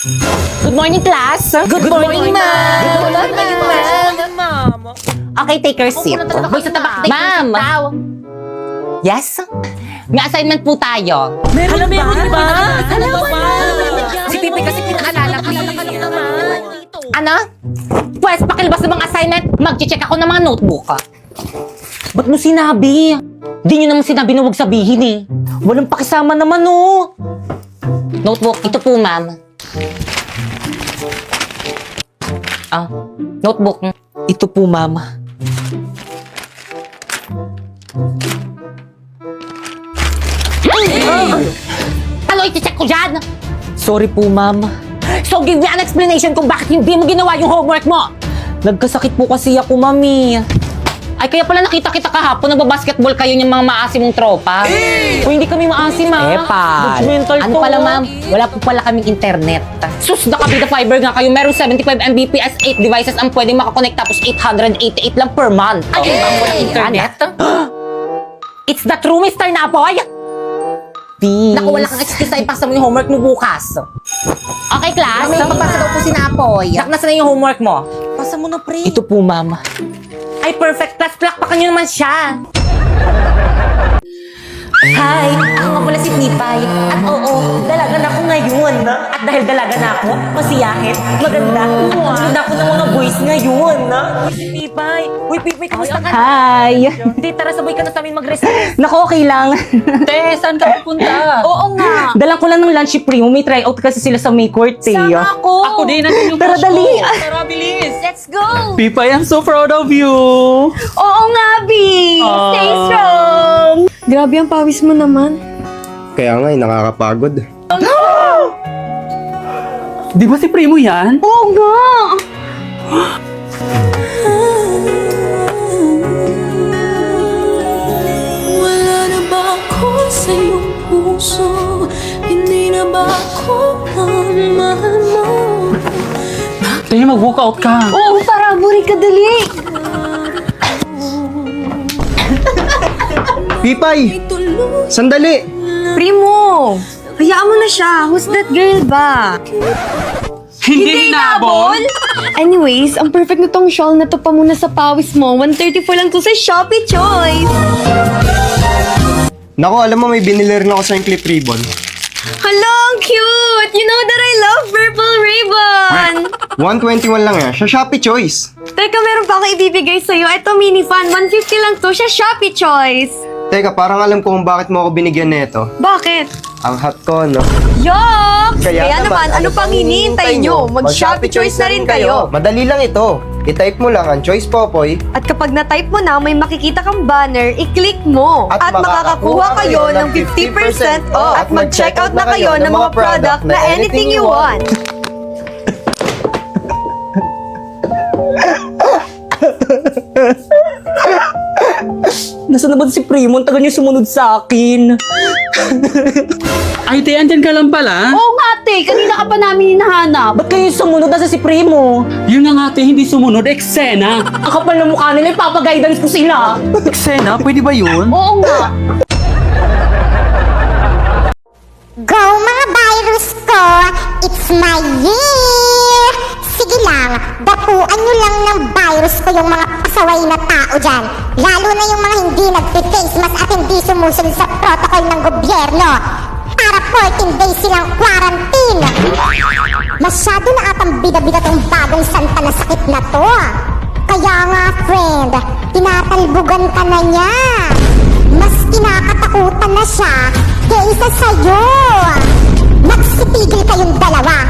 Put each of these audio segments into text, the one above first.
Good morning, class! Good morning, ma'am! Good morning, ma'am! Okay, take your seat. Ma'am! Yes? May assignment po tayo. Meron ba? Alam ba? Si Pipi kasi pinaalala ko. Ano? Pwes, pakilabas ng mga assignment. Mag-check ako ng mga notebook. Ba't mo sinabi? Di nyo naman sinabi na huwag sabihin eh. Walang pakisama naman oh. Notebook, ito po ma'am. Notebook. Ito po, ma'am. Ano i-check ko dyan? Sorry po, ma'am. So give me an explanation kung bakit hindi mo ginawa yung homework mo. Nagkasakit po kasi ako, mami. Ay kaya pala nakita kita kahapon, nagbabasketball kayo yung mga maasim mong tropa. Kung hindi kami maasim Epal. Judgmental ano to. pala ma'am, wala po pala kaming internet. Sus, nakabida fiber nga kayo, meron 75 Mbps, 8 devices ang pwedeng makakonect tapos 888 lang per month. Ay, bang walang internet? It's the true Mr. Napoy! Please. Naku, wala kang excuse na ipasa mo yung homework mo bukas. Okay, class? May papasa daw po si Napoy. Nasa na yung homework mo? Pasa mo na, pre. Ito po, ma'am. Ay, perfect class. Plakpakan nyo naman siya. Hi! Ako nga pala si Pipay. At oo, dalaga na ako ngayon. At dahil dalaga na ako, masiyahin, maganda, tulad ako ng mga boys ngayon. Uy, si Pipay. Uy, Pipay, kamusta ka? Hi! Hindi, tara, sabay ka na sa amin mag-recess. Naku, okay lang. Te, saan ka pupunta? Oo nga. Dalang ko lang ng lunch si Primo. May tryout kasi sila sa May Court eh. Sama ako. Ako din, nandun yung Tara, crush dali. ko. Tara, bilis. Let's go. Pipay, I'm so proud of you. Oo nga, B! Stay strong! Grabe ang pawis mo naman. Kaya nga, nakakapagod. Di ba si Primo yan? Oo nga! Wala na ba ako sa iyong puso? Hindi na ba ako ang mahal mo? Te, mag-walkout ka. Oo, para buri ka dali. Pipay! Sandali! Primo, hayaan mo na siya. Who's that girl ba? Hindi hinabol? Anyways, ang perfect na tong shawl na to pa muna sa pawis mo. 134 lang to sa Shopee Choice. Naku, alam mo may binili rin ako sa yung clip ribbon. Hala, ang cute! You know that I love purple ribbon! 121 lang yan, sa Shopee Choice. Teka, meron pa akong ibibigay sa'yo. Ito, mini fan. 150 lang to sa Shopee Choice. Teka, parang alam ko kung bakit mo ako binigyan nito. Bakit? Ang hot ko, no? Yuck! Kaya naman, ano pang hinihintay nyo? Mag-Shopee Choice na rin kayo. Madali lang ito. I-type mo lang ang Choice Popoy. At kapag na-type mo na, may makikita kang banner, i-click mo. At makakakuha kayo ng 50% off. At mag-checkout na kayo ng mga product na anything you want. Nasaan na ba si Primo? Ang tagal niya sumunod sa akin. Ay, te, andyan ka lang pala. Oo nga, te. Kanina ka pa namin hinahanap. Ba't kayo sumunod? Nasa si Primo? Yun na nga, te, hindi sumunod. Eksena. Ang kapal ng mukha nila, ipapag-guidance ko sila. Eksena? Pwede ba yun? Oo nga. Go mga virus ko! It's my year! Sige lang, dapuan nyo lang ng virus ko yung mga pasaway na tao dyan. Lalo na yung mga hindi nagpe-face mask at hindi sumusunod sa protocol ng gobyerno. Para 14 days silang quarantine. Masyado na atang bida-bida tong bagong santa na sakit na to. Kaya nga friend, tinatalbugan ka na niya. Mas kinakatakutan na siya kaysa sa'yo. Magsitigil kayong dalawa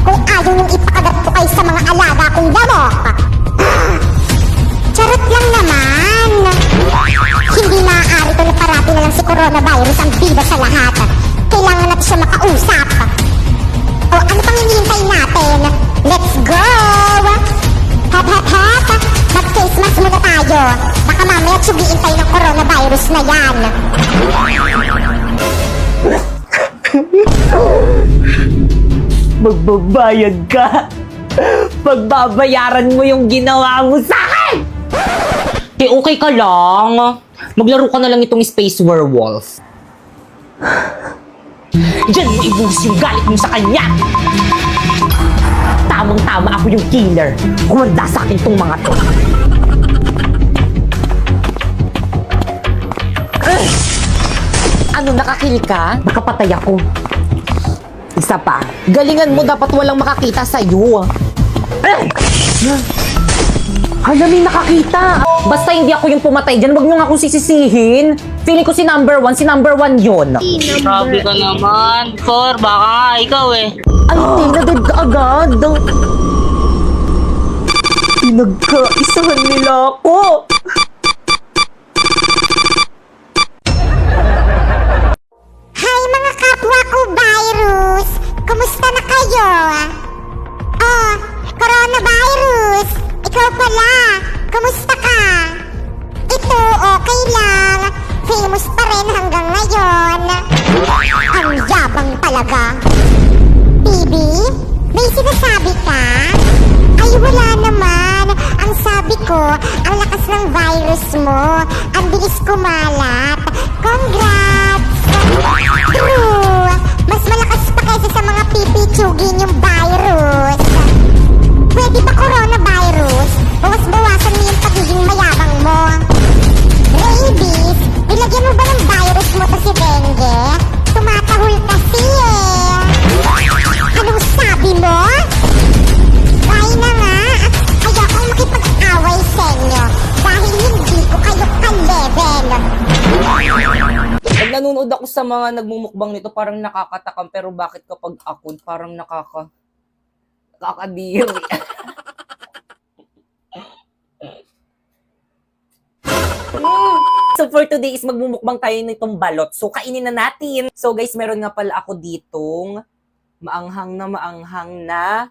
kung ayaw niyong ipakagat ko kayo sa mga alaga kong lamok. Charot lang naman. Hindi maaari ito na parati na lang si coronavirus ang bida sa lahat. Kailangan natin siya makausap. O ano pang hinihintay natin? Let's go! Hep hep hep! Mag-face mask muna tayo. Baka mamaya tsugiin tayo ng coronavirus na yan. Magbabayad ka. Pagbabayaran mo yung ginawa mo sa akin. Okay ka lang. Maglaro ka na lang itong Space Werewolf. Diyan mo ibuhos yung galit mo sa kanya. Tama, ako yung killer. Kumanda sa akin tong mga to. Ano, nakakil ka? Baka patay ako. Isa pa. Galingan mo, dapat walang makakita sa'yo. Hala, may nakakita. Basta hindi ako yung pumatay dyan, huwag nyo nga akong sisisihin. Feeling ko si number one yun. Grabe ka naman. Cor, baka nga ikaw eh. Ay, tinagad ka agad. Pinagkaisahan nila ako. Hi mga kapwa ko virus! Kumusta na kayo? Oh, coronavirus! Ikaw pala! Kumusta ka? Ito, okay lang. Famous pa rin hanggang ngayon. Ang yabang talaga. Bibi, may sinasabi ka? Ay, wala naman. Ang sabi ko, ang lakas ng virus mo. Ang bilis kumalat. Congrats! True! Mas malakas pa kaysa sa mga pipitsugin yung virus. Pwede ba coronavirus? Bawas-bawasan mo yung pagiging mayabang mo. Rabies, nilagyan mo ba ng virus mo to si Dengue? Tumatahol kasi eh. Anong sabi mo? Bye na nga. Ayokong makipag-away sa inyo dahil hindi ko kayo ka-level. Pag nanonood ako sa mga nagmumukbang nito, parang nakakatakam. Pero bakit kapag ako, parang nakakadiri. So for today is magmumukbang tayo nitong balot. So kainin na natin. So guys, meron nga pala ako ditong maanghang na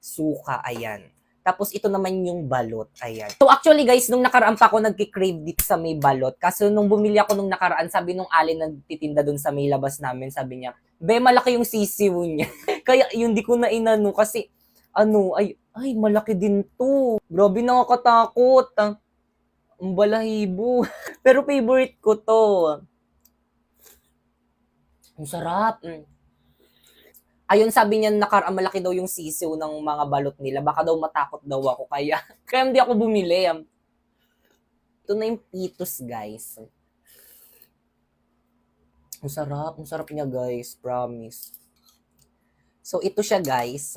suka. Ayan. Tapos ito naman yung balot. Ayan. So actually guys, nung nakaraan pa ako nagki-crave dito sa may balot. Kaso nung bumili ako nung nakaraan, sabi nung alin nagtitinda dun sa may labas namin, sabi niya, be, malaki yung sisiw niya. Kaya yun, di ko na inano kasi, ay, malaki din to. Grabe, nakakatakot. Ang balahibo. Pero favorite ko to. Ang sarap. Ayun, sabi niya nakaraan malaki daw yung sisiw ng mga balot nila. Baka daw matakot daw ako. Kaya hindi ako bumili. Ito na yung pitos, guys. Ang sarap niya, guys. Promise. So, ito siya, guys.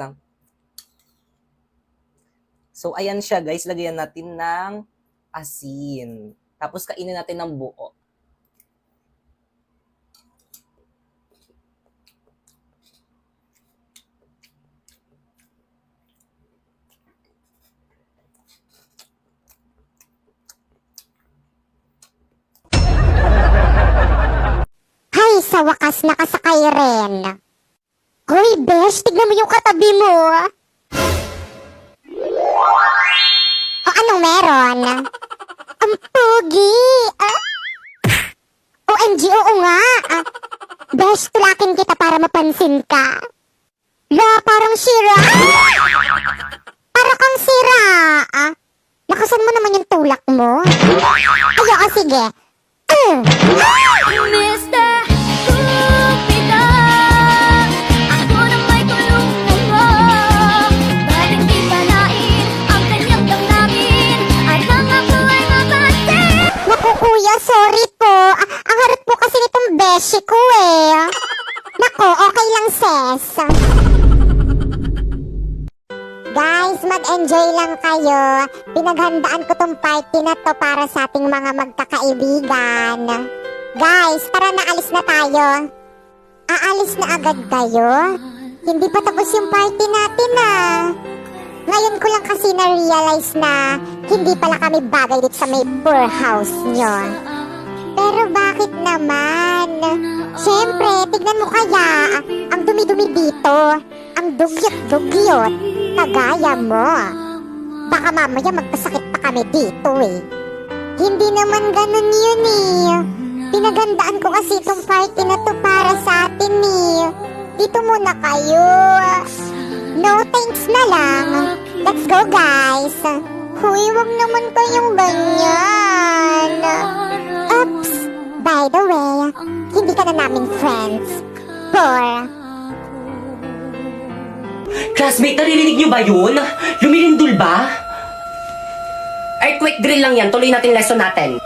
So, ayan siya, guys. Lagyan natin ng asin. Tapos, kainin natin ng buo. Hay, sa wakas nakasakay rin. Hoy, Besh, tignan mo yung katabi mo. O, anong meron? Ang pogi. OMG, oo nga. Besh, tulakin kita para mapansin ka. La, parang sira. Para kang sira. Lakasan mo naman yung tulak mo. Ayoko, sige. Mr. Cupido, ako na may tulungan mo. Ba't hindi palain ang kanyang damdamin at ang ako ay mapansin? Naku, kuya, sorry po. Ang harap po kasi nitong beshi ko eh. Naku, okay lang, sis. Guys, mag-enjoy lang kayo. Pinaghandaan ko tong party na to para sa ating mga magkakaibigan. Guys, tara na, alis na tayo. Aalis na agad kayo? Hindi pa tapos yung party natin Ngayon ko lang kasi na-realize na hindi pala kami bagay dito sa may poor house nyo. Pero bakit naman? Siyempre, tignan mo kaya, ang dumi-dumi dito, ang dugyot-dugyot, kagaya mo. Baka mamaya magkasakit pa kami dito eh. Hindi naman ganun yun eh. Pinagandaan ko kasi itong party na to para sa atin eh. Dito muna kayo. No thanks na lang. Let's go guys. Huy, wag naman kayong ganyan. Oops, by the way, hindi ka na namin friends. Classmate, naririnig niyo ba yun? Lumilindol ba? Earthquake drill lang yan. Tuloy natin lesson natin.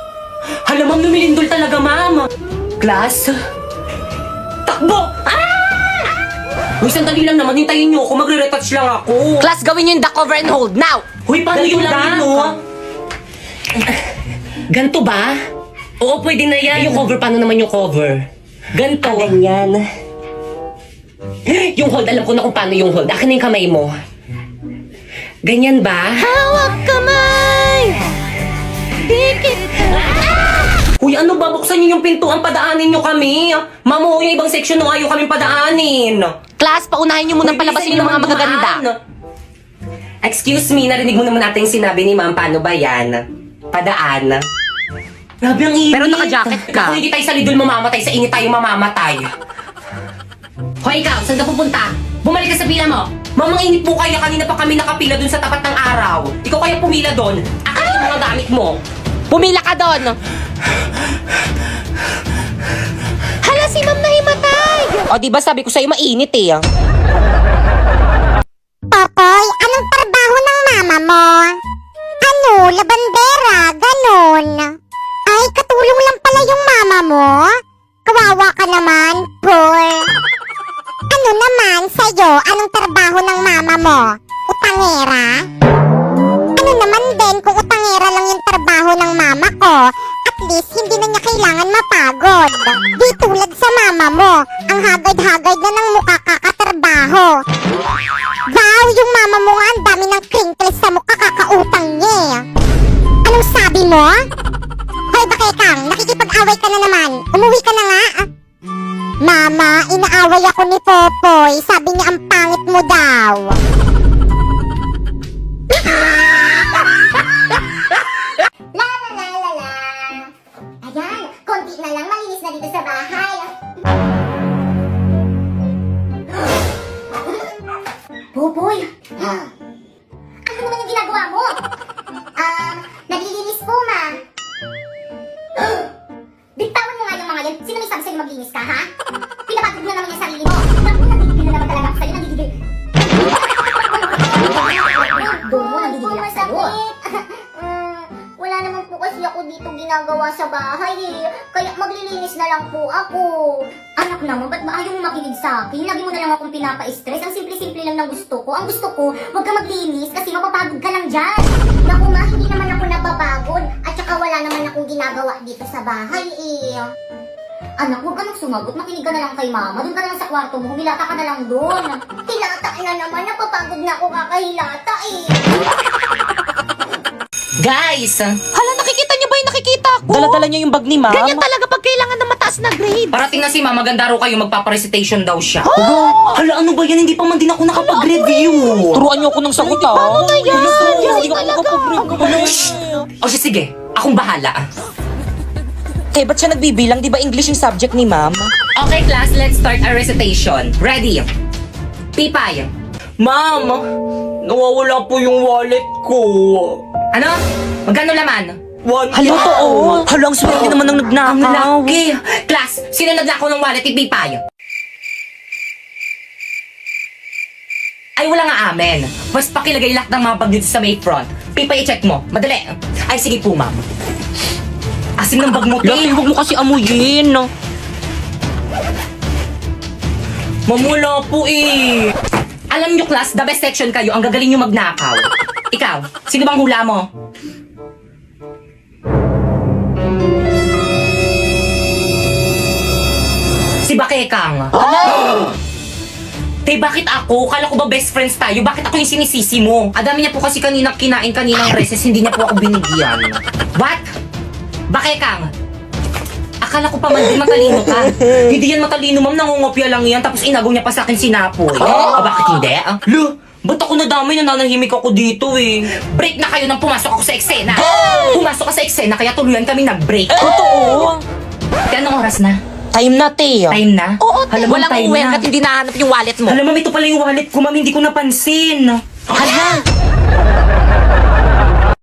Hala, ma'am, lumilindol talaga, ma'am. Class? Takbo! Uy, sandali lang naman. Hintayin niyo ako. Magre-retouch lang ako. Class, gawin niyo yung duck over and hold. Now! Huy, paano yung lang no? Ganto ba? Oo, pwede na yan. Yung cover, paano naman yung cover? Ganto. Ganyan. Yung hold, alam ko na kung paano yung hold. Akin na yung kamay mo. Ganyan ba? Hawak kamay! Dikit! Uy, ano ba? Buksan niyo yung pintuan, padaanin niyo kami. Mamo, yung ibang section no, ayaw kaming padaanin. Class, paunahin niyo munang palabasin yung mga magaganda. Excuse me, narinig mo naman natin yung sinabi ni ma'am, paano ba yan? Padaan. Grabe ang init. Pero naka-jacket ka. Kung hindi tayo sa lidol mamamatay, sa init tayo mamamatay. Hoy ikaw, saan ka pupunta? Bumalik ka sa pila mo. Mamang init po kaya, kanina pa kami nakapila dun sa tapat ng araw. Ikaw kaya pumila dun. Akin yung mga gamit mo. Pumila ka doon! Hala, si ma'am nahimatay! O, di ba sabi ko sa'yo mainit eh. Popoy, anong trabaho ng mama mo? Ano, labandera, ganon. Ay, katulong lang pala yung mama mo? Kawawa ka naman, poor. Ano naman sa'yo, anong trabaho ng mama mo? Utangera? Ano naman din kung utangera lang yung trabaho ng mama ko? At least, hindi na niya kailangan mapagod. Di tulad sa mama mo, ang hagard-hagard na ng mukha kakatrabaho. Wow, yung mama mo nga, ang dami ng crinkles sa mukha, kakautang niya. Anong sabi mo? Hoy, Bakekang, nakikipag-away ka na naman. Umuwi ka na nga. Mama, inaaway ako ni Popoy. Sabi niya ang pangit mo daw. La la la la la. Ayan, konti na lang, malinis na dito sa bahay. Popoy! Ano naman yung ginagawa mo? Naglilinis po, ma. Bitawan mo nga yung mga yan. Sino may sabi sa'yo maglinis ka, ha? Pinapagod mo na naman yung sarili mo. Naku, nagigigil na naman talaga ako sa'yo. Nagigigil. Doon mo, nagigigil ako sa'yo. Wala naman po kasi ako dito ginagawa sa bahay eh. Kaya maglilinis na lang po ako. Anak naman, ba't ba ayaw mo makinig sa akin? Lagi mo na lang akong pinapa-stress. Ang simple-simple lang ng gusto ko. Ang gusto ko, huwag ka maglinis kasi mapapagod ka lang dyan. Naku ma, hindi naman ako napapagod. At saka wala naman akong ginagawa dito sa bahay eh. Anak, huwag ka nang sumagot. Makinig ka na lang kay mama. Doon ka na lang sa kwarto mo. Humilata ka na lang doon. Hilata na naman. Napapagod na ako kakahilata eh. Guys! Hala, nakikita niyo ba yung nakikita ko? Dala-dala niya yung bag ni ma'am. Ganyan talaga pag kailangan ng mataas na grade. Parating na si ma'am, maganda raw kayo, magpaparecitation daw siya. Hala, ano ba yan? Hindi pa man din ako nakapag-review. Turuan niyo ako ng sagot ha. Paano na yan? Hindi talaga. O siya, sige, akong bahala. Eh, ba't siya nagbibilang? Di ba English yung subject ni ma'am? Okay, class, let's start our recitation. Ready? Pipay. Ma'am, nawawala po yung wallet ko. Ano? Magkano laman? 1K. Hala, totoo. Hala, ang swerte naman ng nagnakaw. Ang laki. Class, sino nagnakaw ng wallet ni Pipay? Ay, wala nga amen. Mas pakilagay lahat ng mga bag dito sa may front. Pipay, i-check mo. Madali. Ay, sige po, ma'am. Asim ng bag mo, Laki, huwag mo kasi amuyin. Mamula po eh. Alam nyo, class, the best section kayo. Ang gagaling nyo magnakaw. Ikaw, sino bang hula mo? Si Bakekang. Te, bakit ako? Kala ko ba best friends tayo? Bakit ako yung sinisisi mo? Adami niya po kasi kaninang kinain kaninang recess, hindi niya po ako binigyan. What? Bakekang? Akala ko pa man din matalino ka. Hindi yan matalino, ma'am. Nangungopia lang yan. Tapos inagaw niya pa sa akin sinapoy. Bakit hindi? Lo, ba't ako nadamay na nanahimik ako dito eh? Break na kayo nang pumasok ako sa eksena. Pumasok ka sa eksena, kaya tuluyan kami nag-break. Totoo. Kaya anong oras na? Time na, Teo. Time na? Oo, Alam mo, walang time uwi na. at hindi nahanap yung wallet mo. Alam mo, ito pala yung wallet ko, ma'am. Hindi ko napansin. Hala,